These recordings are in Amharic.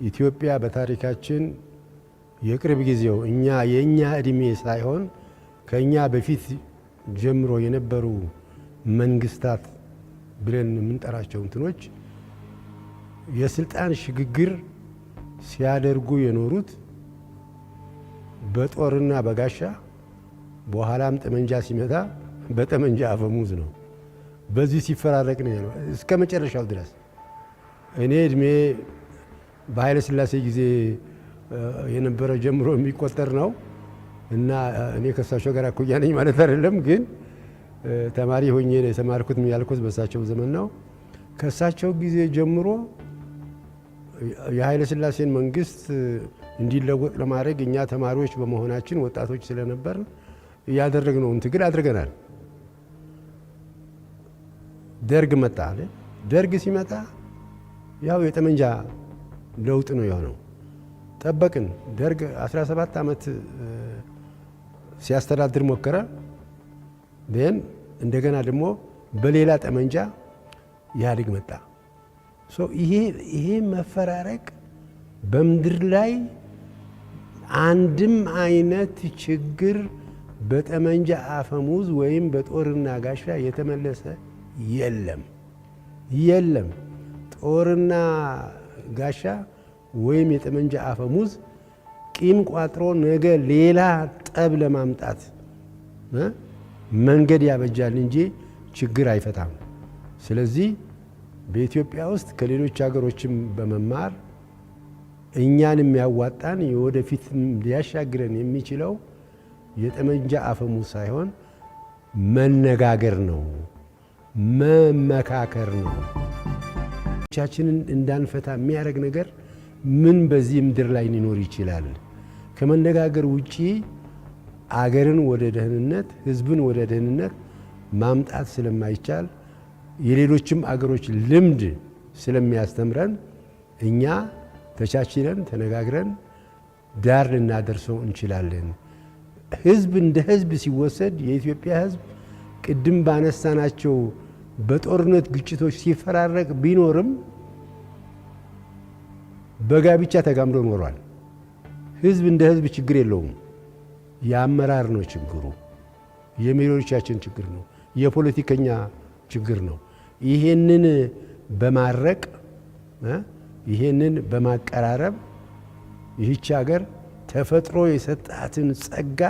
ኢትዮጵያ በታሪካችን የቅርብ ጊዜው የኛ እድሜ ሳይሆን ከኛ በፊት ጀምሮ የነበሩ መንግስታት ብለን የምንጠራቸው እንትኖች የስልጣን ሽግግር ሲያደርጉ የኖሩት በጦርና በጋሻ በኋላም ጠመንጃ ሲመታ በጠመንጃ አፈሙዝ ነው። በዚህ ሲፈራረቅ ነው እስከ መጨረሻው ድረስ። እኔ እድሜ በኃይለ ሥላሴ ጊዜ የነበረ ጀምሮ የሚቆጠር ነው እና እኔ ከሳቸው ጋር እኩያ ነኝ ማለት አይደለም፣ ግን ተማሪ ሆኜ የተማርኩት ያልኩት በሳቸው ዘመን ነው። ከሳቸው ጊዜ ጀምሮ የኃይለ ሥላሴን መንግስት እንዲለወጥ ለማድረግ እኛ ተማሪዎች በመሆናችን ወጣቶች ስለነበር ያደረግነውን ትግል አድርገናል። ደርግ መጣ አለ። ደርግ ሲመጣ ያው የጠመንጃ ለውጥ ነው የሆነው። ጠበቅን። ደርግ 17 ዓመት ሲያስተዳድር ሞከረ። እንደገና ደግሞ በሌላ ጠመንጃ ኢህአዴግ መጣ። ይሄ መፈራረቅ በምድር ላይ አንድም አይነት ችግር በጠመንጃ አፈሙዝ ወይም በጦርና ጋሻ የተመለሰ የለም። ጦርና ጋሻ ወይም የጠመንጃ አፈሙዝ ቂም ቋጥሮ ነገ ሌላ ጠብ ለማምጣት መንገድ ያበጃል እንጂ ችግር አይፈታም። ስለዚህ በኢትዮጵያ ውስጥ ከሌሎች ሀገሮችም በመማር እኛን የሚያዋጣን የወደፊት ሊያሻግረን የሚችለው የጠመንጃ አፈሙዝ ሳይሆን መነጋገር ነው፣ መመካከር ነው። ቻችንን እንዳንፈታ የሚያደርግ ነገር ምን በዚህ ምድር ላይ ሊኖር ይችላል? ከመነጋገር ውጪ አገርን ወደ ደህንነት፣ ህዝብን ወደ ደህንነት ማምጣት ስለማይቻል የሌሎችም አገሮች ልምድ ስለሚያስተምረን እኛ ተቻችለን ተነጋግረን ዳር ልናደርሰው እንችላለን። ህዝብ እንደ ህዝብ ሲወሰድ የኢትዮጵያ ህዝብ ቅድም ባነሳናቸው በጦርነት ግጭቶች ሲፈራረቅ ቢኖርም በጋብቻ ተጋምዶ ኖሯል። ህዝብ እንደ ህዝብ ችግር የለውም። የአመራር ነው ችግሩ፣ የመሪዎቻችን ችግር ነው፣ የፖለቲከኛ ችግር ነው። ይሄንን በማረቅ ይሄንን በማቀራረብ ይህች ሀገር ተፈጥሮ የሰጣትን ጸጋ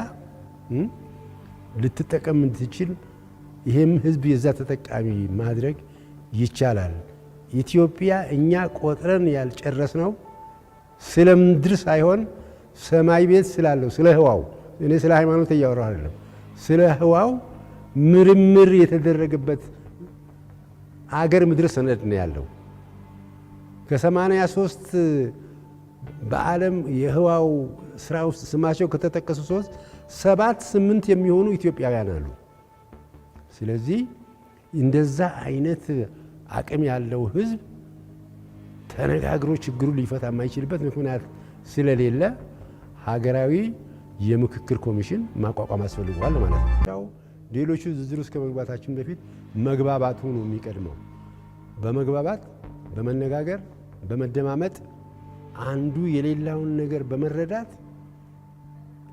ልትጠቀም እንድትችል ይሄም ህዝብ የዛ ተጠቃሚ ማድረግ ይቻላል። ኢትዮጵያ እኛ ቆጥረን ያልጨረስነው ስለ ምድር ሳይሆን ሰማይ ቤት ስላለው ስለ ህዋው፣ እኔ ስለ ሃይማኖት እያወራሁ አይደለም፣ ስለ ህዋው ምርምር የተደረገበት አገር ምድር ሰነድ ነው ያለው። ከ83 በዓለም የህዋው ስራ ውስጥ ስማቸው ከተጠቀሱ 7-8 የሚሆኑ ኢትዮጵያውያን አሉ። ስለዚህ እንደዛ አይነት አቅም ያለው ህዝብ ተነጋግሮ ችግሩን ሊፈታ የማይችልበት ምክንያት ስለሌለ ሀገራዊ የምክክር ኮሚሽን ማቋቋም አስፈልጓል ማለት ነው። ሌሎቹ ዝርዝር ውስጥ ከመግባታችን በፊት መግባባቱ ነው የሚቀድመው። በመግባባት በመነጋገር በመደማመጥ አንዱ የሌላውን ነገር በመረዳት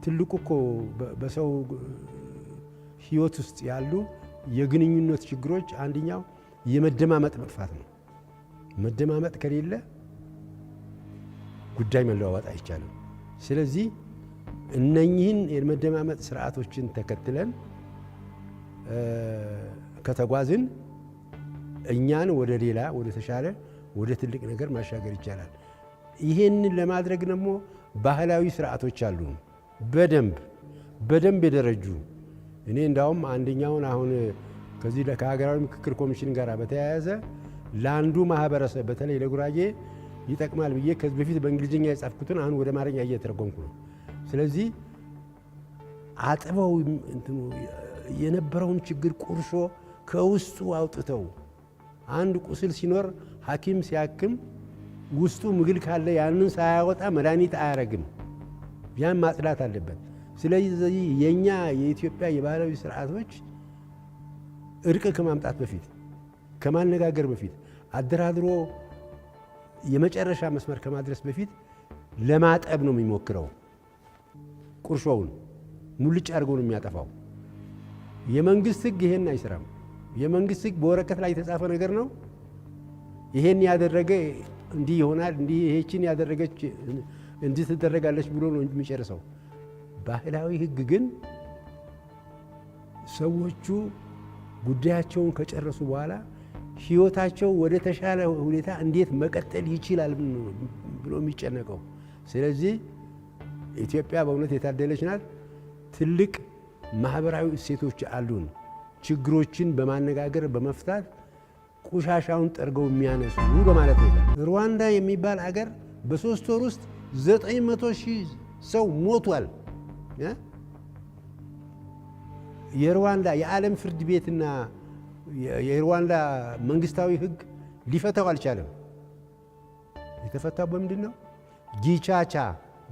ትልቁ እኮ በሰው ህይወት ውስጥ ያሉ የግንኙነት ችግሮች አንደኛው የመደማመጥ መጥፋት ነው። መደማመጥ ከሌለ ጉዳይ መለዋወጥ አይቻልም። ስለዚህ እነኚህን የመደማመጥ ስርዓቶችን ተከትለን ከተጓዝን እኛን ወደ ሌላ ወደ ተሻለ ወደ ትልቅ ነገር ማሻገር ይቻላል። ይሄንን ለማድረግ ደግሞ ባህላዊ ስርዓቶች አሉ፣ በደንብ የደረጁ። እኔ እንዳውም አንደኛውን አሁን ከዚህ ከሀገራዊ ምክክር ኮሚሽን ጋር በተያያዘ ለአንዱ ማህበረሰብ በተለይ ለጉራጌ ይጠቅማል ብዬ ከዚህ በፊት በእንግሊዝኛ የጻፍኩትን አሁን ወደ አማርኛ እየተረጎምኩ ነው። ስለዚህ አጥበው የነበረውን ችግር ቁርሾ ከውስጡ አውጥተው አንድ ቁስል ሲኖር ሐኪም ሲያክም ውስጡ ምግል ካለ ያንን ሳያወጣ መድኃኒት አያረግም። ያን ማጽዳት አለበት። ስለዚህ የኛ የኢትዮጵያ የባህላዊ ስርዓቶች እርቅ ከማምጣት በፊት ከማነጋገር በፊት አደራድሮ የመጨረሻ መስመር ከማድረስ በፊት ለማጠብ ነው የሚሞክረው። ቁርሾውን ሙልጭ አድርጎ ነው የሚያጠፋው። የመንግስት ህግ ይሄን አይሰራም። የመንግስት ህግ በወረቀት ላይ የተጻፈ ነገር ነው። ይሄን ያደረገ እንዲህ ይሆናል፣ እንዲህ ይሄችን ያደረገች እንዲህ ትደረጋለች ብሎ ነው የሚጨርሰው። ባህላዊ ህግ ግን ሰዎቹ ጉዳያቸውን ከጨረሱ በኋላ ህይወታቸው ወደ ተሻለ ሁኔታ እንዴት መቀጠል ይችላል ብሎ የሚጨነቀው። ስለዚህ ኢትዮጵያ በእውነት የታደለች ናት። ትልቅ ማህበራዊ እሴቶች አሉን። ችግሮችን በማነጋገር በመፍታት ቆሻሻውን ጠርገው የሚያነሱ በማለት ነው። ሩዋንዳ የሚባል አገር በ3 ወር ውስጥ 900,000 ሰው ሞቷል። የሩዋንዳ የዓለም ፍርድ ቤትና የሩዋንዳ መንግስታዊ ህግ ሊፈታው አልቻለም። የተፈታው በምንድን ነው? ጊቻቻ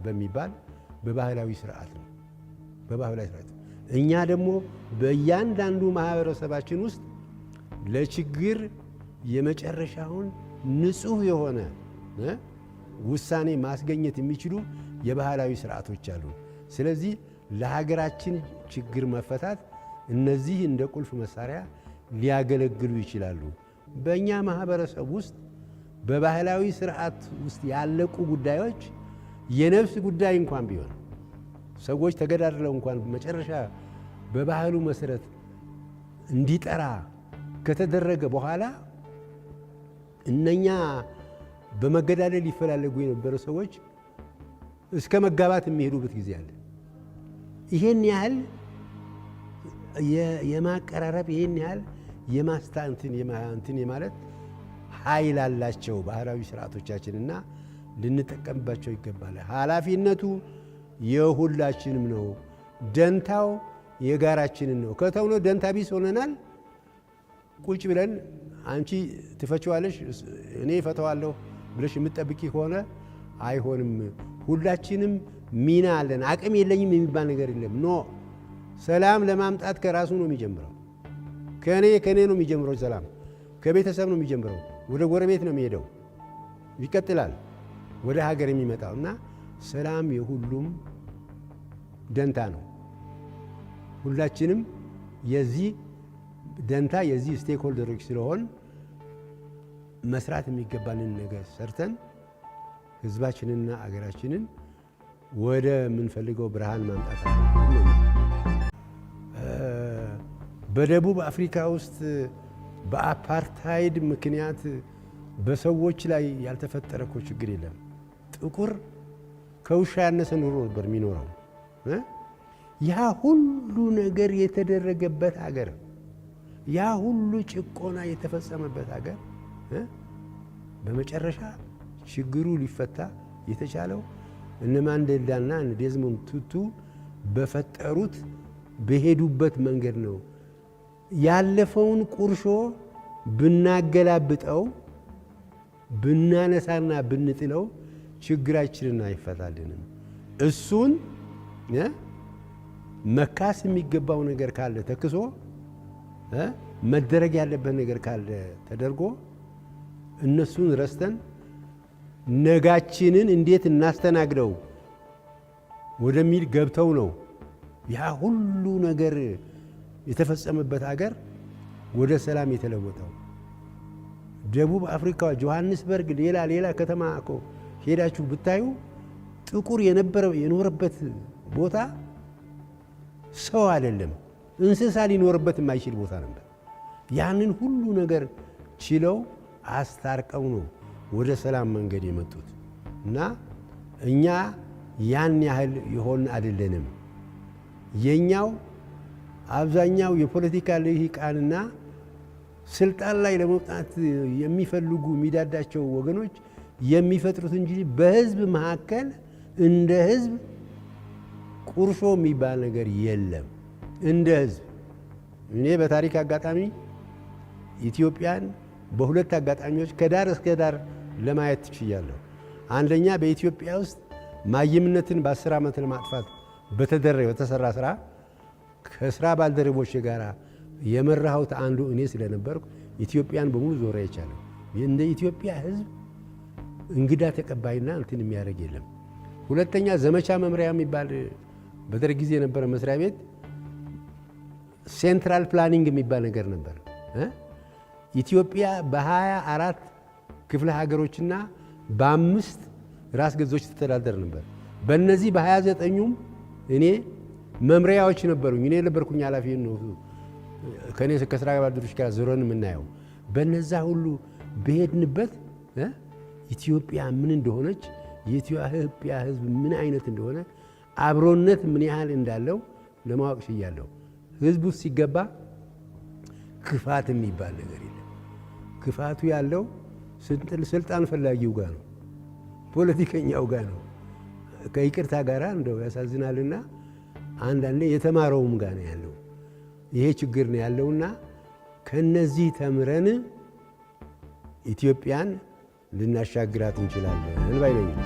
በሚባል በባህላዊ ስርዓት ነው። በባህላዊ ስርዓት እኛ ደግሞ በእያንዳንዱ ማህበረሰባችን ውስጥ ለችግር የመጨረሻውን ንጹህ የሆነ ውሳኔ ማስገኘት የሚችሉ የባህላዊ ስርዓቶች አሉ። ስለዚህ ለሀገራችን ችግር መፈታት እነዚህ እንደ ቁልፍ መሳሪያ ሊያገለግሉ ይችላሉ። በእኛ ማህበረሰብ ውስጥ በባህላዊ ስርዓት ውስጥ ያለቁ ጉዳዮች የነፍስ ጉዳይ እንኳን ቢሆን ሰዎች ተገዳድለው እንኳን መጨረሻ በባህሉ መሰረት እንዲጠራ ከተደረገ በኋላ እነኛ በመገዳደል ሊፈላለጉ የነበሩ ሰዎች እስከ መጋባት የሚሄዱበት ጊዜ አለ። ይሄን ያህል የማቀራረብ ይሄን ያህል የማስታንትን የማለት ኃይል አላቸው ባህላዊ ስርዓቶቻችንና ልንጠቀምባቸው ይገባል። ኃላፊነቱ የሁላችንም ነው። ደንታው የጋራችንን ነው። ከተውነ ደንታ ቢስ ሆነናል። ቁጭ ብለን አንቺ ትፈችዋለሽ እኔ እፈተዋለሁ ብለሽ የምትጠብቂ ከሆነ አይሆንም። ሁላችንም ሚና አለን። አቅም የለኝም የሚባል ነገር የለም። ኖ ሰላም ለማምጣት ከራሱ ነው የሚጀምረው። ከኔ ነው የሚጀምረው። ሰላም ከቤተሰብ ነው የሚጀምረው። ወደ ጎረቤት ነው የሚሄደው፣ ይቀጥላል ወደ ሀገር የሚመጣው እና ሰላም የሁሉም ደንታ ነው። ሁላችንም የዚህ ደንታ የዚህ ስቴክሆልደሮች ስለሆን መስራት የሚገባንን ነገር ሰርተን ህዝባችንና አገራችንን ወደ ምንፈልገው ብርሃን ማምጣት አለብን። በደቡብ አፍሪካ ውስጥ በአፓርታይድ ምክንያት በሰዎች ላይ ያልተፈጠረ እኮ ችግር የለም። ጥቁር ከውሻ ያነሰ ኑሮ ነበር የሚኖረው። ያ ሁሉ ነገር የተደረገበት ሀገር፣ ያ ሁሉ ጭቆና የተፈጸመበት ሀገር በመጨረሻ ችግሩ ሊፈታ የተቻለው እነ ማንዴላና እነ ዴዝሞንድ ቱቱ በፈጠሩት በሄዱበት መንገድ ነው። ያለፈውን ቁርሾ ብናገላብጠው ብናነሳና ብንጥለው ችግራችንን አይፈታልንም። እሱን መካስ የሚገባው ነገር ካለ ተክሶ መደረግ ያለበት ነገር ካለ ተደርጎ እነሱን ረስተን ነጋችንን እንዴት እናስተናግደው ወደሚል ገብተው ነው ያ ሁሉ ነገር የተፈጸመበት ሀገር ወደ ሰላም የተለወጠው። ደቡብ አፍሪካ ጆሃንስበርግ፣ ሌላ ከተማ እኮ ሄዳችሁ ብታዩ ጥቁር የኖረበት ቦታ ሰው አይደለም እንስሳ ሊኖርበት የማይችል ቦታ ነበር። ያንን ሁሉ ነገር ችለው አስታርቀው ነው ወደ ሰላም መንገድ የመጡት እና እኛ ያን ያህል ይሆን አይደለንም። የኛው አብዛኛው የፖለቲካ ልሂቃንና ስልጣን ላይ ለመውጣት የሚፈልጉ የሚዳዳቸው ወገኖች የሚፈጥሩት እንጂ በህዝብ መካከል እንደ ህዝብ ቁርሾ የሚባል ነገር የለም። እንደ ህዝብ እኔ በታሪክ አጋጣሚ ኢትዮጵያን በሁለት አጋጣሚዎች ከዳር እስከ ዳር ለማየት ትችያለሁ። አንደኛ በኢትዮጵያ ውስጥ ማይምነትን በ10 ዓመት ለማጥፋት በተሰራ ስራ ከስራ ባልደረቦች ጋር የመራሁት አንዱ እኔ ስለነበርኩ ኢትዮጵያን በሙሉ ዞሬ አይቻለሁ። እንደ ኢትዮጵያ ህዝብ እንግዳ ተቀባይና እንትን የሚያደርግ የለም። ሁለተኛ ዘመቻ መምሪያ የሚባል በደርግ ጊዜ የነበረ መስሪያ ቤት ሴንትራል ፕላኒንግ የሚባል ነገር ነበር። ኢትዮጵያ በ24 ክፍለ ሀገሮችና በ5 ራስ ገዞች ተተዳደር ነበር። በእነዚህ በ29ኙም እኔ መምሪያዎች ነበሩኝ። እኔ ነበርኩኝ ኃላፊ ነው ከኔ ከስራ ባልደረቦች ጋር ዞረን የምናየው። በነዛ ሁሉ በሄድንበት ኢትዮጵያ ምን እንደሆነች የኢትዮጵያ ሕዝብ ምን አይነት እንደሆነ አብሮነት ምን ያህል እንዳለው ለማወቅ ችያለሁ። ሕዝቡ ሲገባ ክፋት የሚባል ነገር የለም። ክፋቱ ያለው ስልጣን ፈላጊው ጋር ነው፣ ፖለቲከኛው ጋር ነው። ከይቅርታ ጋር እንደው ያሳዝናልና አንዳንዴ የተማረውም ጋር ነው ያለው። ይሄ ችግር ነው ያለውና ከነዚህ ተምረን ኢትዮጵያን ልናሻግራት እንችላለን ባይ ነኝ።